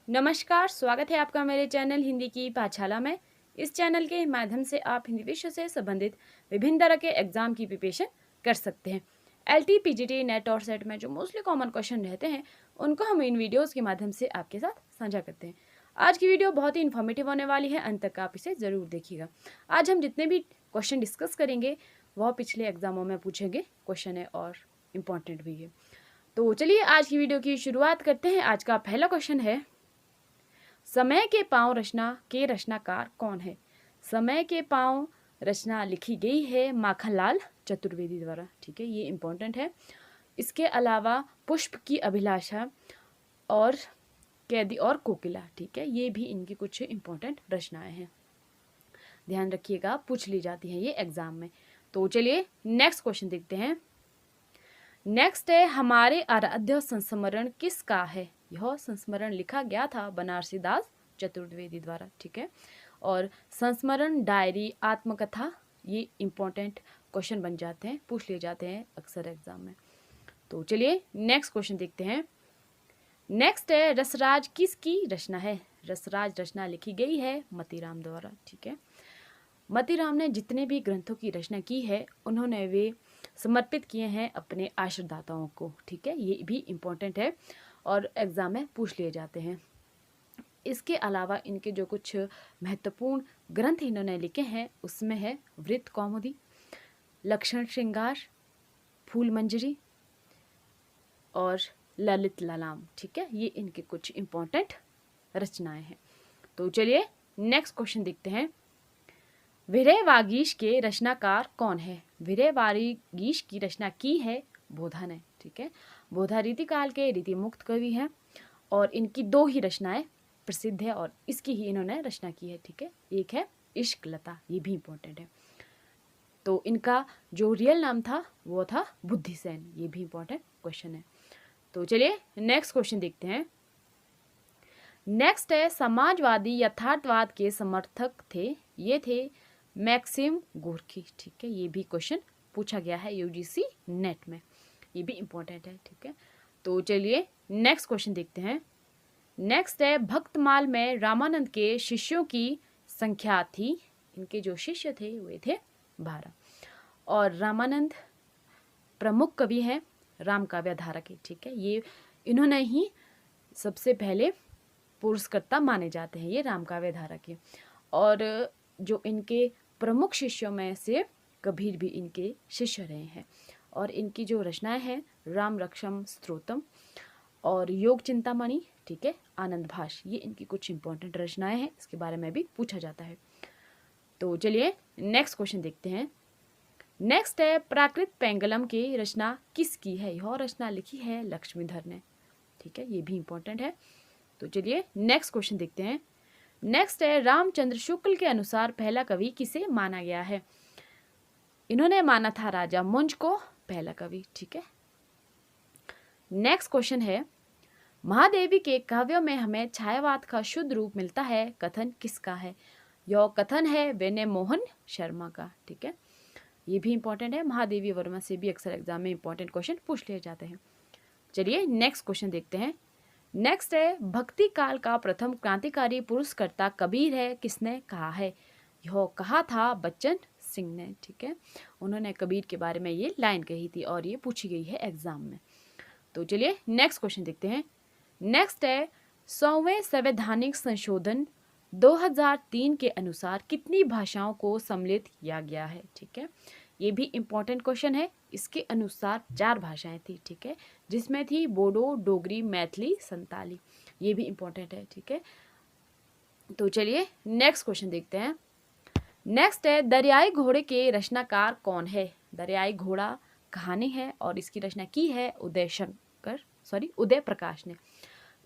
नमस्कार, स्वागत है आपका मेरे चैनल हिंदी की पाठशाला में। इस चैनल के माध्यम से आप हिंदी विषय से संबंधित विभिन्न तरह के एग्जाम की प्रिपरेशन कर सकते हैं। एलटी, पीजीटी, नेट और सेट में जो मोस्टली कॉमन क्वेश्चन रहते हैं उनको हम इन वीडियोस के माध्यम से आपके साथ साझा करते हैं। आज की वीडियो बहुत ही इन्फॉर्मेटिव होने वाली है, अंत तक आप इसे ज़रूर देखिएगा। आज हम जितने भी क्वेश्चन डिस्कस करेंगे वह पिछले एग्जामों में पूछेंगे क्वेश्चन है और इम्पॉर्टेंट भी है। तो चलिए आज की वीडियो की शुरुआत करते हैं। आज का पहला क्वेश्चन है, समय के पाँव रचना के रचनाकार कौन है? समय के पाँव रचना लिखी गई है माखनलाल चतुर्वेदी द्वारा। ठीक है, ये इम्पोर्टेंट है। इसके अलावा पुष्प की अभिलाषा और कैदी और कोकिला, ठीक है, ये भी इनकी कुछ इम्पोर्टेंट रचनाएं हैं। ध्यान रखिएगा, पूछ ली जाती है ये एग्जाम में। तो चलिए नेक्स्ट क्वेश्चन देखते हैं। नेक्स्ट है, हमारे आराध्य संस्मरण किसका है? यह संस्मरण लिखा गया था बनारसी दास चतुर्वेदी द्वारा। ठीक है, और संस्मरण, डायरी, आत्मकथा ये इम्पोर्टेंट क्वेश्चन बन जाते हैं, पूछ लिए जाते हैं अक्सर एग्जाम में। तो चलिए नेक्स्ट क्वेश्चन देखते हैं। नेक्स्ट है, रसराज किसकी रचना है? रसराज रचना लिखी गई है मतीराम द्वारा। ठीक है, मतीराम ने जितने भी ग्रंथों की रचना की है उन्होंने वे समर्पित किए हैं अपने आश्रयदाताओं को। ठीक है, ये भी इम्पोर्टेंट है और एग्जाम में पूछ लिए जाते हैं। इसके अलावा इनके जो कुछ महत्वपूर्ण ग्रंथ इन्होंने लिखे हैं उसमें है वृत्त कौमुदी, लक्षण श्रृंगार, फूल मंजरी और ललित ललाम। ठीक है, ये इनके कुछ इम्पोर्टेंट रचनाएं हैं। तो चलिए नेक्स्ट क्वेश्चन देखते हैं। विरह वागीश के रचनाकार कौन है? विरह वागीश की रचना की है बोधा ने। ठीक है, बोधा रीतिकाल के रीतिमुक्त कवि हैं और इनकी दो ही रचनाएं प्रसिद्ध है और इसकी ही इन्होंने रचना की है। ठीक है, एक है इश्क लता, ये भी इम्पोर्टेंट है। तो इनका जो रियल नाम था वो था बुद्धिसेन, ये भी इम्पोर्टेंट क्वेश्चन है। तो चलिए नेक्स्ट क्वेश्चन देखते हैं। नेक्स्ट है, समाजवादी यथार्थवाद के समर्थक थे, ये थे मैक्सिम गोर्की। ठीक है, ये भी क्वेश्चन पूछा गया है यूजीसी नेट में, ये भी इम्पोर्टेंट है। ठीक है, तो चलिए नेक्स्ट क्वेश्चन देखते हैं। नेक्स्ट है, भक्तमाल में रामानंद के शिष्यों की संख्या थी, इनके जो शिष्य थे वे थे 12 और रामानंद प्रमुख कवि हैं रामकाव्य धारा के। ठीक है, ये इन्होंने ही सबसे पहले पुरस्कर्ता माने जाते हैं ये रामकाव्य धारा के। और जो इनके प्रमुख शिष्यों में से कबीर भी इनके शिष्य रहे हैं और इनकी जो रचनाएं हैं राम रक्षम स्तोत्रम और योग चिंतामणि, ठीक है, आनंद भाष, ये इनकी कुछ इंपॉर्टेंट रचनाएं हैं, इसके बारे में भी पूछा जाता है। तो चलिए नेक्स्ट क्वेश्चन देखते हैं। नेक्स्ट है, प्राकृत पेंगलम की रचना किसकी है? यह रचना लिखी है लक्ष्मीधर ने। ठीक है, ये भी इंपॉर्टेंट है। तो चलिए नेक्स्ट क्वेश्चन देखते हैं। नेक्स्ट है, रामचंद्र शुक्ल के अनुसार पहला कवि किसे माना गया है? इन्होंने माना था राजा मुंज को पहला कवि। ठीक है, नेक्स्ट क्वेश्चन है, महादेवी के काव्यों में हमें छायावाद का शुद्ध रूप मिलता है, कथन किसका है? यह कथन है विनय मोहन शर्मा का। ठीक है, ये भी इंपॉर्टेंट है, महादेवी वर्मा से भी अक्सर एग्जाम में इंपॉर्टेंट क्वेश्चन पूछ लिए जाते हैं। चलिए नेक्स्ट क्वेश्चन देखते हैं। नेक्स्ट है, भक्ति काल का प्रथम क्रांतिकारी पुरस्कर्ता कबीर है, किसने कहा है? यह कहा था बच्चन सिंह ने। ठीक है, उन्होंने कबीर के बारे में ये लाइन कही थी और ये पूछी गई है एग्जाम में। तो चलिए नेक्स्ट क्वेश्चन देखते हैं। नेक्स्ट है, 100वें संवैधानिक संशोधन 2003 के अनुसार कितनी भाषाओं को सम्मिलित किया गया है? ठीक है, ये भी इम्पोर्टेंट क्वेश्चन है। इसके अनुसार 4 भाषाएं थी। ठीक है, जिसमें थी बोडो, डोगरी, मैथिली, संताली, ये भी इम्पोर्टेंट है। ठीक है, तो चलिए नेक्स्ट क्वेश्चन देखते हैं। नेक्स्ट है, दरियाई घोड़े के रचनाकार कौन है? दरियाई घोड़ा कहानी है और इसकी रचना की है उदय प्रकाश ने।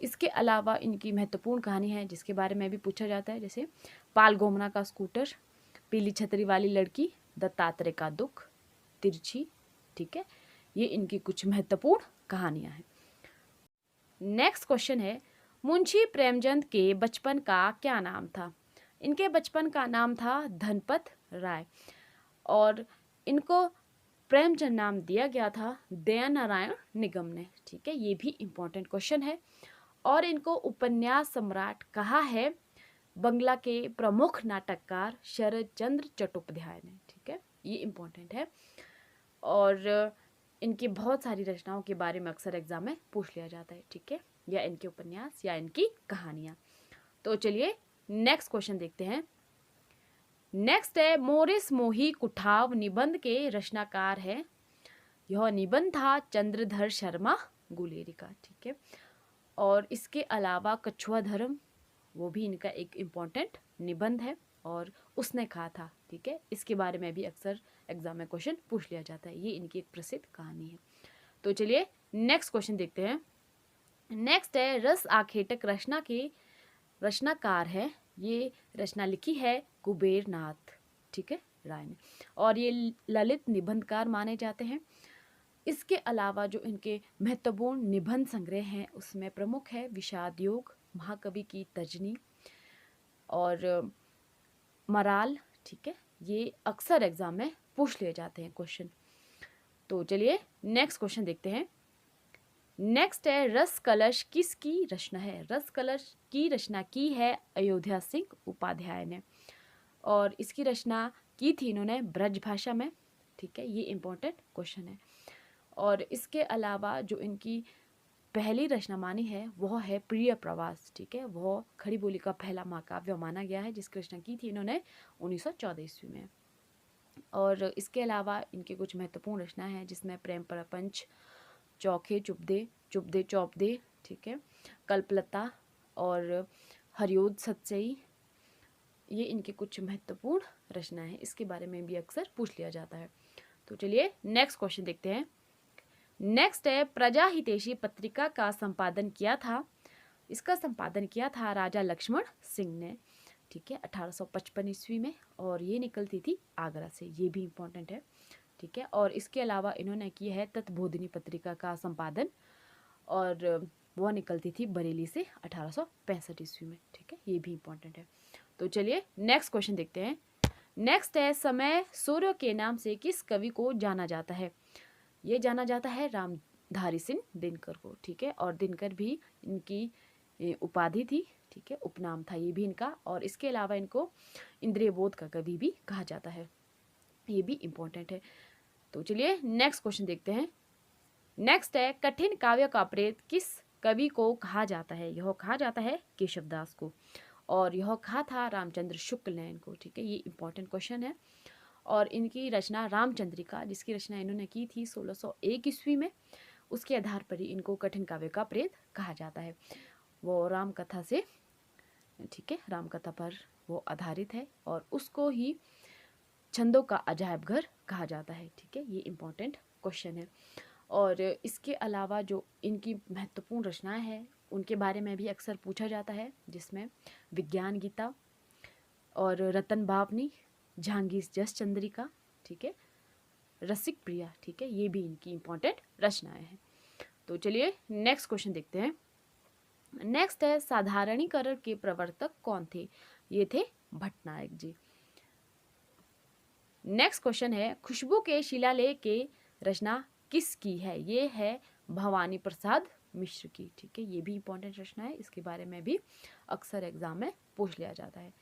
इसके अलावा इनकी महत्वपूर्ण कहानी है जिसके बारे में भी पूछा जाता है, जैसे पाल गोमना का स्कूटर, पीली छतरी वाली लड़की, दत्तात्रेय का दुख, तिरछी। ठीक है, ये इनकी कुछ महत्वपूर्ण कहानियां हैं। नेक्स्ट क्वेश्चन है, मुंशी प्रेमचंद के बचपन का क्या नाम था? इनके बचपन का नाम था धनपत राय और इनको प्रेमचंद नाम दिया गया था दया नारायण निगम ने। ठीक है, ये भी इम्पोर्टेंट क्वेश्चन है और इनको उपन्यास सम्राट कहा है बंगला के प्रमुख नाटककार शरद चंद्र चट्टोपाध्याय ने। ठीक है, ये इम्पोर्टेंट है। और इनकी बहुत सारी रचनाओं के बारे में अक्सर एग्जाम में पूछ लिया जाता है। ठीक है, या इनके उपन्यास या इनकी कहानियां। तो चलिए नेक्स्ट क्वेश्चन देखते हैं। नेक्स्ट है मोरिस मोही कुठाव निबंध के रचनाकार है। यह निबंध था चंद्रधर शर्मा गुलेरी का। ठीक है, और इसके अलावा कछुआ धर्म, वो भी इनका एक इम्पॉर्टेंट निबंध है और उसने कहा था। ठीक है, इसके बारे में भी अक्सर एग्जाम में क्वेश्चन पूछ लिया जाता है। ये इनकी एक प्रसिद्ध कहानी है। तो चलिए नेक्स्ट क्वेश्चन देखते हैं। नेक्स्ट है रस आखेटक रचना के रचनाकार है। ये रचना लिखी है कुबेर नाथ, ठीक है, राय ने, और ये ललित निबंधकार माने जाते हैं। इसके अलावा जो इनके महत्वपूर्ण निबंध संग्रह हैं उसमें प्रमुख है विषाद योग, महाकवि की तजनी और मराल। ठीक है, ये अक्सर एग्जाम में पूछ लिए जाते हैं क्वेश्चन। तो चलिए नेक्स्ट क्वेश्चन देखते हैं। नेक्स्ट है रस कलश किसकी रचना है? रस कलश की रचना की है अयोध्या सिंह उपाध्याय ने, और इसकी रचना की थी इन्होंने ब्रज भाषा में। ठीक है, ये इम्पोर्टेंट क्वेश्चन है। और इसके अलावा जो इनकी पहली रचना मानी है वह है प्रिय प्रवास। ठीक है, वह खड़ी बोली का पहला महाकाव्य माना गया है, जिसकी रचना की थी इन्होंने 1914 ईस्वी में। और इसके अलावा इनके कुछ महत्वपूर्ण रचनाएं हैं जिसमें प्रेम प्रपंच, चौखे चुपदे, चुपदे चौपदे, ठीक है, कल्पलता और हरियोद सतसई, ये इनके कुछ महत्वपूर्ण रचनाएं हैं। इसके बारे में भी अक्सर पूछ लिया जाता है। तो चलिए नेक्स्ट क्वेश्चन देखते हैं। नेक्स्ट है प्रजा हितैषी पत्रिका का संपादन किया था। इसका संपादन किया था राजा लक्ष्मण सिंह ने। ठीक है, 1855 ईस्वी में, और ये निकलती थी आगरा से। ये भी इम्पोर्टेंट है। ठीक है, और इसके अलावा इन्होंने की है तत्बोधिनी पत्रिका का संपादन, और वह निकलती थी बरेली से 1865 ईस्वी में। ठीक है, ये भी इम्पोर्टेंट है। तो चलिए नेक्स्ट क्वेश्चन देखते हैं। नेक्स्ट है समय सूर्य के नाम से किस कवि को जाना जाता है? ये जाना जाता है रामधारी सिंह दिनकर को। ठीक है, और दिनकर भी इनकी उपाधि थी। ठीक है, उपनाम था ये भी इनका, और इसके अलावा इनको इंद्रिय बोध का कवि भी कहा जाता है। ये भी इम्पोर्टेंट है। तो चलिए नेक्स्ट क्वेश्चन देखते हैं। नेक्स्ट है कठिन काव्य का प्रेत किस कवि को कहा जाता है? यह कहा जाता है केशवदास को, और यह कहा था रामचंद्र शुक्ल ने इनको। ठीक है, ये इम्पोर्टेंट क्वेश्चन है। और इनकी रचना रामचंद्रिका, जिसकी रचना इन्होंने की थी 1601 ईस्वी में, उसके आधार पर ही इनको कठिन काव्य का प्रेत कहा जाता है। वो राम कथा से, ठीक है, राम कथा पर वो आधारित है, और उसको ही छंदों का अजायब घर कहा जाता है। ठीक है, ये इम्पोर्टेंट क्वेश्चन है। और इसके अलावा जो इनकी महत्वपूर्ण रचनाएं हैं उनके बारे में भी अक्सर पूछा जाता है, जिसमें विज्ञान गीता और रतन बावनी, जहांगीर जस चंद्रिका, ठीक है, रसिक प्रिया। ठीक है, ये भी इनकी इम्पोर्टेंट रचनाएं हैं। तो चलिए नेक्स्ट क्वेश्चन देखते हैं। नेक्स्ट है साधारणीकरण के प्रवर्तक कौन थे? ये थे भट्टनायक जी। नेक्स्ट क्वेश्चन है खुशबू के शिलालेख के रचना किसकी है? ये है भवानी प्रसाद मिश्र की। ठीक है, ये भी इम्पोर्टेंट रचना है। इसके बारे में भी अक्सर एग्जाम में पूछ लिया जाता है।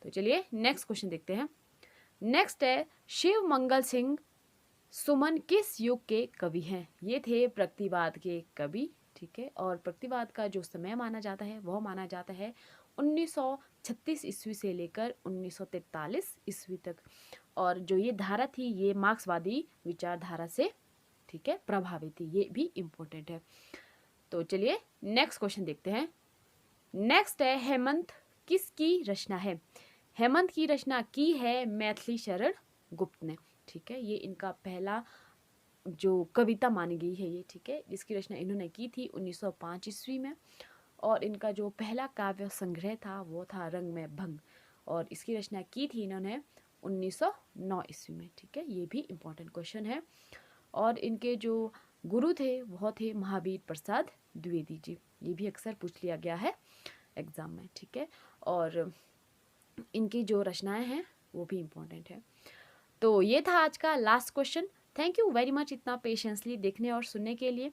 तो चलिए नेक्स्ट क्वेश्चन देखते हैं। नेक्स्ट है शिव मंगल सिंह सुमन किस युग के कवि हैं? ये थे प्रगतिवाद के कवि। ठीक है, और प्रगतिवाद का जो समय माना जाता है वह माना जाता है 1936 ईस्वी से लेकर 1943 ईस्वी तक, और जो ये धारा थी ये मार्क्सवादी विचारधारा से, ठीक है, प्रभावित थी। ये भी इम्पोर्टेंट है। तो चलिए नेक्स्ट क्वेश्चन देखते हैं। नेक्स्ट है हेमंत किसकी रचना है? हेमंत की रचना की है मैथिली शरण गुप्त ने। ठीक है, ये इनका पहला जो कविता मानी गई है ये। ठीक है, जिसकी रचना इन्होंने की थी 1905 ईस्वी में, और इनका जो पहला काव्य संग्रह था वो था रंग में भंग, और इसकी रचना की थी इन्होंने 1909 ईस्वी में। ठीक है, ये भी इम्पोर्टेंट क्वेश्चन है। और इनके जो गुरु थे वह थे महावीर प्रसाद द्विवेदी जी। ये भी अक्सर पूछ लिया गया है एग्जाम में। ठीक है, और इनकी जो रचनाएं हैं वो भी इम्पोर्टेंट है। तो ये था आज का last question. Thank you very much इतना पेशेंसली देखने और सुनने के लिए।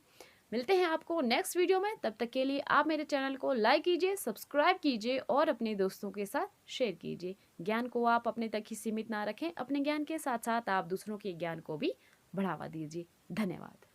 मिलते हैं आपको नेक्स्ट वीडियो में। तब तक के लिए आप मेरे चैनल को लाइक कीजिए, सब्सक्राइब कीजिए और अपने दोस्तों के साथ शेयर कीजिए। ज्ञान को आप अपने तक ही सीमित ना रखें, अपने ज्ञान के साथ साथ आप दूसरों के ज्ञान को भी बढ़ावा दीजिए। धन्यवाद।